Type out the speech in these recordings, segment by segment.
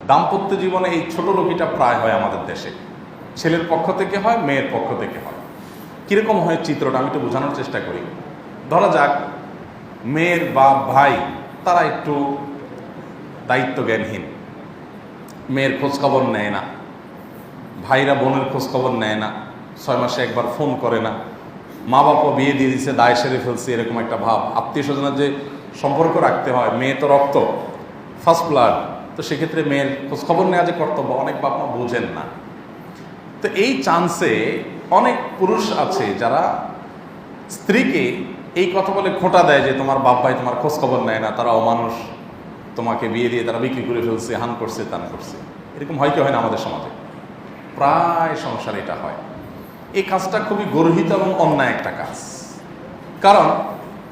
দাম্পত্য জীবনে এই ছোট লোকিটা প্রায় হয় আমাদের দেশে। ছেলের পক্ষ থেকে হয়, মেয়ের পক্ষ থেকে হয়। কিরকম হয় চিত্রটা আমি একটু বোঝানোর চেষ্টা করি। ধরা যাক মেয়ের বাপ ভাই তারা একটু দায়িত্ব জ্ঞানহীন, মেয়ের খোঁজখবর নেয় না, ভাইরা বোনের খোঁজখবর নেয় না, 6 মাসে একবার ফোন করে না, মা বাবা বিয়ে দিয়ে দিচ্ছে, দায় সেরে ফেলছে, এরকম একটা ভাব। আত্মীয় স্বজনের যে সম্পর্ক রাখতে হয়, মেয়ে তো রক্ত, ফার্স্ট ব্লাড, তো সেক্ষেত্রে মেয়ের খোঁজখবর নেওয়া যে কর্তব্য অনেক বাপ মা বোঝেন না। তো এই চান্সে অনেক পুরুষ আছে যারা স্ত্রীকে এই কথা বলে খোঁটা দেয় যে তোমার বাপ ভাই তোমার খোঁজখবর নেয় না, তারা অমানুষ, তোমাকে বিয়ে দিয়ে তারা বিক্রি করে ফেলছে, হান করছে, তান করছে। এরকম হয় কি হয় না আমাদের সমাজে? প্রায় সংসারে এটা হয়। এই কাজটা খুবই গর্হিত এবং অন্যায় একটা কাজ। কারণ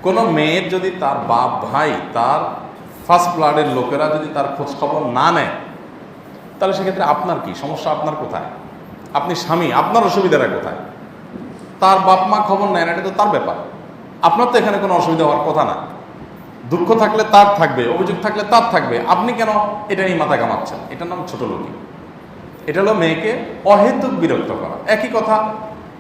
কোনো মেয়ের যদি তার বাপ ভাই, তার ফার্স্ট ব্লাডের লোকেরা যদি তার খোঁজখবর না নেয়, তাহলে সেক্ষেত্রে আপনার কি সমস্যা? আপনার কোথায়? আপনি স্বামী, আপনার অসুবিধাটা কোথায়? তার বাপ মা খবর নেয় না, এটা তো তার ব্যাপার। আপনার তো এখানে কোনো অসুবিধা হওয়ার কথা না। দুঃখ থাকলে তার থাকবে, অভিযোগ থাকলে তার থাকবে, আপনি কেন এটা নিয়ে মাথা কামাচ্ছেন? এটার নাম ছোট লোকই। এটা হলো মেয়েকে অহেতুক বিরক্ত করা। একই কথা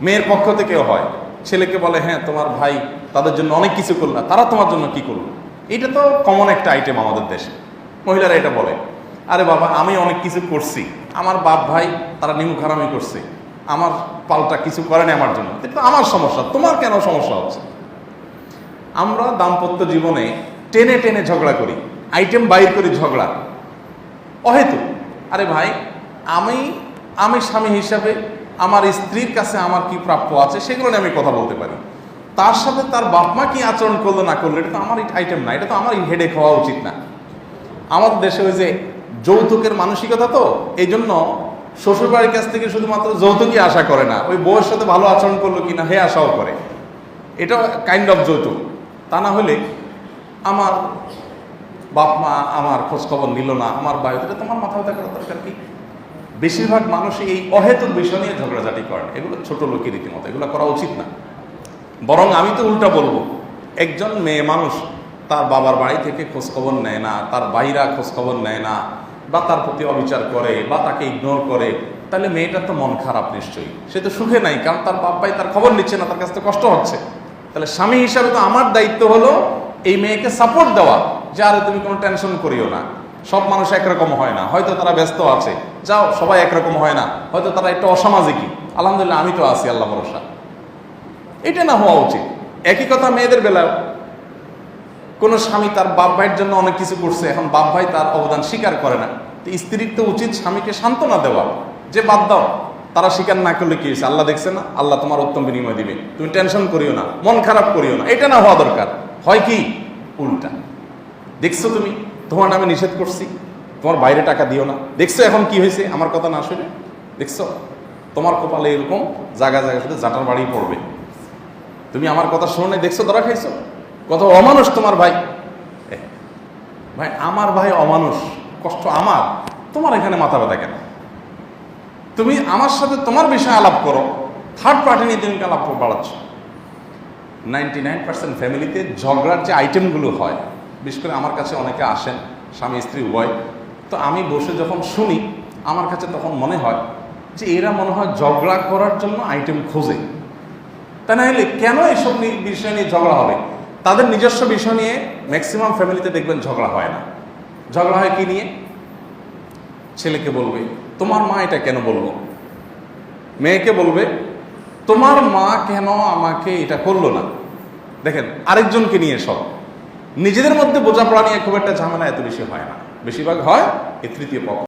মেয়ের পক্ষ থেকেও হয়। ছেলেকে বলে হ্যাঁ তোমার ভাই তাদের জন্য অনেক কিছু করলো, তারা তোমার জন্য কি করলো? এটা তো কমন একটা আইটেম আমাদের দেশে। মহিলারা এটা বলে, আরে বাবা আমি অনেক কিছু করছি, আমার বাপ ভাই তারা নিমুখ হারামি করছে, আমার পাল্টা কিছু করে না আমার জন্য, এটা আমার সমস্যা, তোমার কেন সমস্যা হচ্ছে? আমরা দাম্পত্য জীবনে টেনে টেনে ঝগড়া করি, আইটেম বাইর করি ঝগড়া অহেতুক। আরে ভাই আমি স্বামী হিসাবে আমার স্ত্রীর কাছে আমার কি প্রাপ্য আছে সেগুলো নিয়ে আমি কথা বলতে পারি। তার সাথে তার বাপ মা কি আচরণ করলো না করলো এটা তো আমার আইটেম না, এটা তো আমার হেডেক হওয়া উচিত না। আমাদের দেশে ওই যে যৌতুকের মানসিকতা, তো এই জন্য শ্বশুরবাড়ির কাছ থেকে শুধুমাত্র যৌতুকই আশা করে না, ওই বউয়ের সাথে ভালো আচরণ করলো কিনা হে আশাও করে। এটা কাইন্ড অফ যৌতুক। তা না হলে আমার বাপ মা আমার খোঁজখবর নিল না, আমার বায়ু, এটা তোমার মাথা ব্যথা করার দরকার কি? বেশিরভাগ মানুষই এই অহেতুক বিষয় নিয়ে ঝগড়াঝাটি করেন। এগুলো ছোট লোকের রীতিমতো, এগুলো করা উচিত না। বরং আমি তো উল্টা বলবো, একজন মেয়ে মানুষ তার বাবার বাড়ি থেকে খোঁজখবর নেয় না, তার ভাইরা খোঁজখবর নেয় না, বা তার প্রতি অবিচার করে বা তাকে ইগনোর করে, তাহলে মেয়েটার তো মন খারাপ নিশ্চয়ই, সে তো সুখে নাই, কারণ তার বাপ ভাই তার খবর নিচ্ছে না, তার কাছে তো কষ্ট হচ্ছে। তাহলে স্বামী হিসাবে তো আমার দায়িত্ব হলো এই মেয়েকে সাপোর্ট দেওয়া, যে আরে তুমি কোনো টেনশন করিও না, সব মানুষ একরকম হয় না, হয়তো তারা ব্যস্ত আছে, যাও সবাই একরকম হয় না, হয়তো তারা একটু অসামাজিকই, আলহামদুলিল্লাহ আমি তো আছি, আল্লাহ ভরসা। এটা না হওয়া উচিত। একই কথা মেয়েদের বেলায়, কোনো স্বামী তার বাপ ভাইয়ের জন্য অনেক কিছু করছে, এখন বাপ ভাই তার অবদান স্বীকার করে না, তো স্ত্রীর তো উচিত স্বামীকে সান্ত্বনা দেওয়া, যে বাদ দাও, তারা স্বীকার না করলে কি হয়েছে, আল্লাহ দেখছে না, আল্লাহ তোমার উত্তম বিনিময় দিবে, তুমি টেনশন করিও না, মন খারাপ করিও না। এটা না হওয়া দরকার। হয় কি উল্টা, দেখছো তুমি, তোমার নামে নিষেধ করছি, তোমার বাইরে টাকা দিও না, দেখছো এখন কি হয়েছে আমার কথা না শুনে, দেখছো তোমার কপালে এরকম জায়গায় জায়গায় শুধু জাটার বাড়ি পড়বে, তুমি আমার কথা শুনে দেখছো ধরা খাইছো, কত অমানুষ তোমার ভাই। ভাই আমার ভাই অমানুষ, কষ্ট আমার, তোমার এখানে মাথা ব্যথা কেন? তুমি আমার সাথে তোমার বিষয়ে আলাপ করো, থার্ড পার্টি নিয়ে তুমি আলাপ বাড়াচ্ছ। 99% ফ্যামিলিতে ঝগড়ার যে আইটেমগুলো হয়, বিশেষ করে আমার কাছে অনেকে আসেন স্বামী স্ত্রী উভয়, তো আমি বসে যখন শুনি আমার কাছে তখন মনে হয় যে এরা মনে হয় ঝগড়া করার জন্য আইটেম খোঁজে। তা না হলে কেন এসব বিষয় নিয়ে ঝগড়া হবে? তাদের নিজস্ব বিষয় নিয়ে ম্যাক্সিমাম ফ্যামিলিতে দেখবেন ঝগড়া হয় না। ঝগড়া হয় কি নিয়ে? ছেলেকে বলবে তোমার মা এটা কেন বলবো, মেয়েকে বলবে তোমার মা কেন আমাকে এটা করলো না। দেখেন আরেকজনকে নিয়ে সব, নিজেদের মধ্যে বোঝাপড়া নিয়ে খুব একটা ঝামেলা এত বেশি হয় না, বেশিরভাগ হয় এই তৃতীয় পক্ষ।